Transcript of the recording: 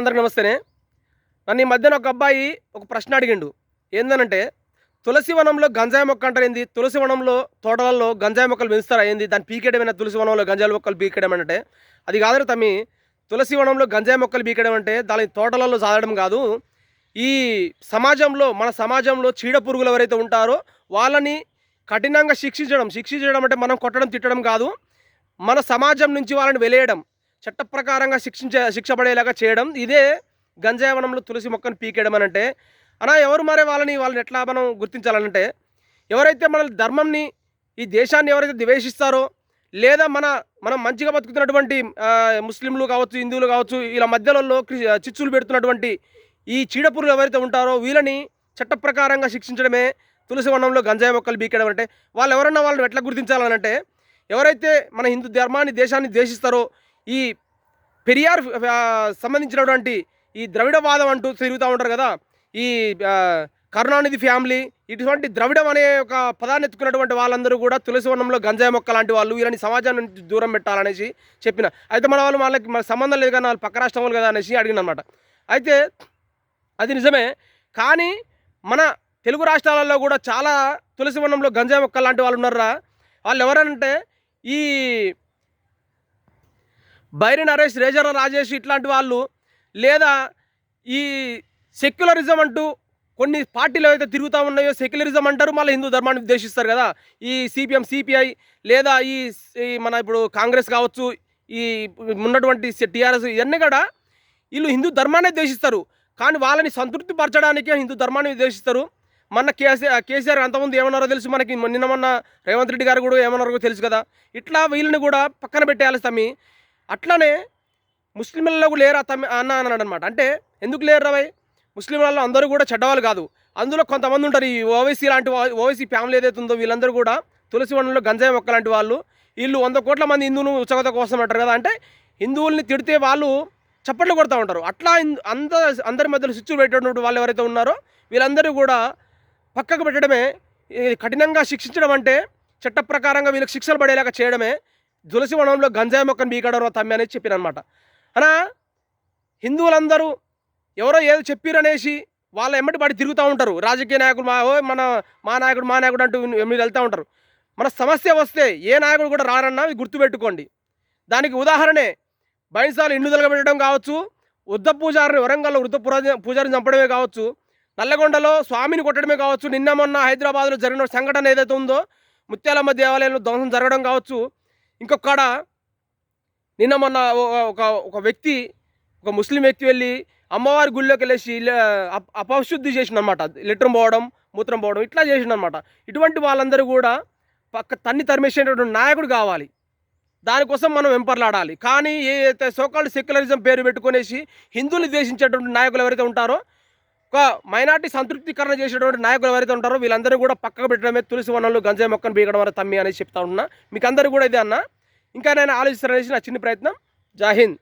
అందరికి నమస్తేనే. నన్ను ఈ మధ్యన ఒక అబ్బాయి ఒక ప్రశ్న అడిగిండు. ఏందనంటే, తులసి వనంలో గంజాయి మొక్క అంటారు ఏంది? తులసి వనంలో తోటలలో గంజాయి మొక్కలు పెంచుతారా ఏంది? దాన్ని పీకేయడమేనా తులసి వనంలో గంజాయి మొక్కలు పీకేయడం అంటే? అది కాదురా తమ్మీ. తులసి వనంలో గంజాయి మొక్కలు పీకేయడం అంటే దాని తోటలలో సాధడం కాదు. ఈ సమాజంలో మన సమాజంలో చీడ పురుగులు ఎవరైతే ఉంటారో వాళ్ళని కఠినంగా శిక్షించడం అంటే మనం కొట్టడం, తిట్టడం కాదు. మన సమాజం నుంచి వాళ్ళని వెలేయడం, చట్ట ప్రకారంగా శిక్ష పడేలాగా చేయడం. ఇదే గంజాయి వనంలో తులసి మొక్కను పీకేయడం అనంటే. ఎవరు మరే వాళ్ళని ఎట్లా మనం గుర్తించాలనంటే, ఎవరైతే మన ధర్మంని, ఈ దేశాన్ని ఎవరైతే ద్వేషిస్తారో, లేదా మనం మంచిగా బతుకుతున్నటువంటి ముస్లింలు కావచ్చు, హిందువులు కావచ్చు, ఇలా మధ్యలలో చిచ్చులు పెడుతున్నటువంటి ఈ చీడపురుగులు ఎవరైతే ఉంటారో వీళ్ళని చట్ట ప్రకారంగా శిక్షించడమే తులసి వనంలో గంజాయి మొక్కలు పీకేయడం అంటే. వాళ్ళు ఎవరన్నా వాళ్ళని ఎట్లా గుర్తించాలనంటే, ఎవరైతే మన హిందూ ధర్మాన్ని, దేశాన్ని ద్వేషిస్తారో, ఈ పెరియార్ సంబంధించినటువంటి ఈ ద్రవిడవాదం అంటూ తిరుగుతూ ఉంటారు కదా, ఈ కరుణానిధి ఫ్యామిలీ, ఇటువంటి ద్రవిడం అనే ఒక పదాన్ని ఎత్తుకున్నటువంటి వాళ్ళందరూ కూడా తులసి వనంలో గంజాయి మొక్క లాంటి వాళ్ళు, వీళ్ళని సమాజం నుంచి దూరం పెట్టాలనేసి చెప్పిన. అయితే వాళ్ళకి మన సంబంధం లేదు కానీ వాళ్ళు పక్క రాష్ట్రం వాళ్ళు కదా అనేసి అడిగిన అనమాట. అయితే అది నిజమే. కానీ మన తెలుగు రాష్ట్రాలలో కూడా చాలా తులసి వనంలో గంజాయి మొక్క లాంటి వాళ్ళు ఉన్నారా. వాళ్ళు ఎవరంటే ఈ బైరి నరేష్, రేజర్ల రాజేష్ ఇట్లాంటి వాళ్ళు, లేదా ఈ సెక్యులరిజం అంటూ కొన్ని పార్టీలు ఏవైతే తిరుగుతూ ఉన్నాయో సెక్యులరిజం అంటారు, మళ్ళీ హిందూ ధర్మాన్ని ఉద్దేశిస్తారు కదా. ఈ సిపిఎం, సిపిఐ, లేదా ఈ మన ఇప్పుడు కాంగ్రెస్ కావచ్చు, ఈ ఉన్నటువంటి టీఆర్ఎస్, ఇవన్నీ కూడా వీళ్ళు హిందూ ధర్మాన్ని ద్వేషిస్తారు. కానీ వాళ్ళని సంతృప్తి పరచడానికే హిందూ ధర్మాన్ని ద్వేషిస్తారు. మన కేసీఆర్ అంతకుముందు ఏమన్నారో తెలుసు మనకి. మొన్న రేవంత్ రెడ్డి గారు కూడా ఏమన్నారో తెలుసు కదా. ఇట్లా వీళ్ళని కూడా పక్కన పెట్టేయాలి తమ్మి. అట్లనే ముస్లింలలో లేరా తమ్మి అన్నాడు అనమాట. అంటే ఎందుకు లేరు రాబాయ్? ముస్లింలలో అందరూ కూడా చెడ్డవాళ్ళు కాదు. అందులో కొంతమంది ఉంటారు, ఈ ఓవైసీ లాంటి ఓవైసీ ఫ్యామిలీ ఏదైతే ఉందో వీళ్ళందరూ కూడా తులసి వనంలో గంజాయి మొక్క లాంటి వాళ్ళు. వీళ్ళు 100 కోట్ల మంది హిందువులు ఉత్సవత కోసం అంటారు కదా. అంటే హిందువుల్ని తిడితే వాళ్ళు చప్పట్లు కొడుతూ ఉంటారు. అట్లా అందరి మధ్యలో స్విచ్చులు పెట్టేటువంటి వాళ్ళు ఎవరైతే ఉన్నారో వీళ్ళందరూ కూడా పక్కకు పెట్టడమే. కఠినంగా శిక్షించడం అంటే చట్ట ప్రకారంగా వీళ్ళకి శిక్షలు పడేలాగా చేయడమే తులసి వనంలో గంజాయి మొక్కను బీకడం తమ్మి అనేది చెప్పినమాట. హిందువులందరూ ఎవరో ఏదో చెప్పిరనేసి వాళ్ళ ఎమ్మటి పడి తిరుగుతూ ఉంటారు. రాజకీయ నాయకులు మా నాయకుడు అంటూ మీరు వెళ్తూ ఉంటారు. మన సమస్య వస్తే ఏ నాయకుడు కూడా రారన్నా ఇది గుర్తుపెట్టుకోండి. దానికి ఉదాహరణే బైన్సాలు ఇండ్లు తగలబెట్టడం కావచ్చు, వృద్ధ పూజారిని వరంగల్లో వృద్ధ పూజారిని చంపడమే కావచ్చు, నల్లగొండలో స్వామిని కొట్టడమే కావచ్చు, నిన్న మొన్న హైదరాబాద్లో జరిగిన సంఘటన ఏదైతే ఉందో ముత్యాలమ్మ దేవాలయంలో ధ్వంసం జరగడం కావచ్చు. ఇంకొకడ నిన్న మొన్న ఒక వ్యక్తి, ఒక ముస్లిం వ్యక్తి వెళ్ళి అమ్మవారి గుళ్ళోకి వెళ్ళేసి అపశుద్ధి చేసిండనమాట. లెట్రం పోవడం, మూత్రం పోవడం ఇట్లా చేసిండనమాట. ఇటువంటి వాళ్ళందరూ కూడా తన్ని తరిమేసేటటువంటి నాయకుడు కావాలి. దానికోసం మనం వెంపర్లాడాలి. కానీ ఏదైతే సోకాల్డ్ సెక్యులరిజం పేరు పెట్టుకునేసి హిందువులు ద్వేషించేటువంటి నాయకులు ఎవరైతే ఉంటారో, ఒక మైనార్టీ సంతృప్తికరణ చేసేటువంటి నాయకులు ఎవరైతే ఉంటారో వీళ్ళందరూ కూడా పక్కకు పెట్టడమే తులసి వనంలో గంజాయి మొక్కను బీగడం వల్ల తమ్మి అనేసి చెప్తా ఉన్నా. మీకు అందరూ కూడా ఇదే అన్న. ఇంకా నేను ఆలోచిస్తాననేసి నా చిన్న ప్రయత్నం. జై హింద్.